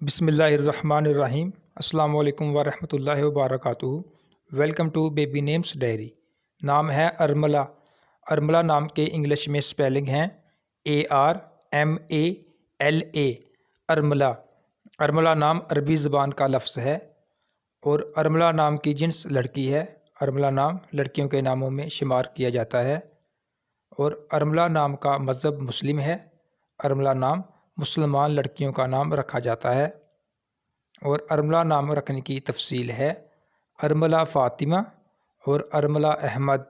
बिस्मिल्लाहिर्रहमानिर्रहीम। अस्सलाम वालेकुम वरहमतुल्लाहि वबरकातुहू। Welcome to baby names diary. नाम है अरमला। अरमला नाम के इंग्लिश में स्पेलिंग हैं ARMALA। अरमला। अरमला नाम अरबी ज़बान का लफ्ज़ है और अरमला नाम की जिन्स लड़की है। अरमला नाम लड़कियों के नामों में शुमार किया जाता है और अरमला नाम का मज़हब मुस्लिम है। अरमला नाम मुसलमान लड़कियों का नाम रखा जाता है और अरमला नाम रखने की तफसील है अरमला फ़ातिमा और अरमला अहमद।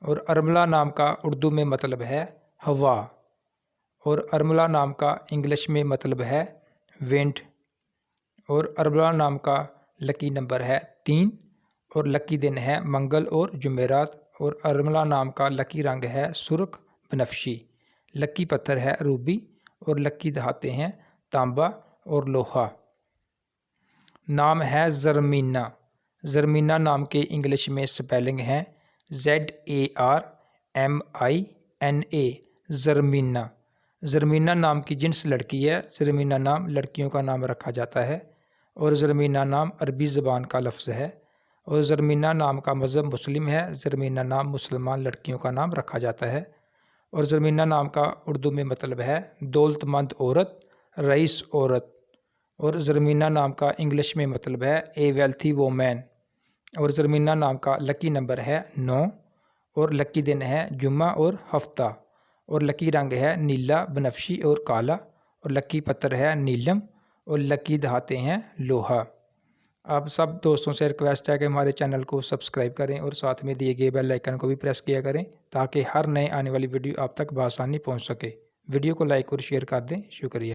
और अरमला नाम का उर्दू में मतलब है हवा और अरमला नाम का इंग्लिश में मतलब है विंड। और अरमला नाम का लकी नंबर है 3 और लकी दिन है मंगल और जुमेरात। और अरमला नाम का लकी रंग है सुर्ख बनफशी। लकी पत्थर है रूबी और लकी धाते हैं तांबा और लोहा। नाम है ज़रमीना। ज़रमीना नाम के इंग्लिश में स्पेलिंग है ZARMINA। ज़रमीना। ज़रमीना नाम की जिन्स लड़की है। ज़रमीना नाम लड़कियों का नाम रखा जाता है और ज़रमीना नाम अरबी ज़बान का लफ्ज़ है और ज़रमीना नाम का मज़हब मुस्लिम है। ज़रमीना नाम मुसलमान लड़कियों का नाम रखा जाता है और ज़रमीना नाम का उर्दू में मतलब है दौलतमंद औरत, रईस औरत। और ज़रमीना नाम का इंग्लिश में मतलब है ए वेल्थी वोमैन। और ज़रमीना नाम का लकी नंबर है 9 और लकी दिन है जुम्मा और हफ्ता। और लकी रंग है नीला, बनफशी और काला। और लकी पत्थर है नीलम और लकी धाते हैं लोहा। आप सब दोस्तों से रिक्वेस्ट है कि हमारे चैनल को सब्सक्राइब करें और साथ में दिए गए बेल आइकन को भी प्रेस किया करें ताकि हर नए आने वाली वीडियो आप तक बआसानी पहुंच सके। वीडियो को लाइक और शेयर कर दें। शुक्रिया।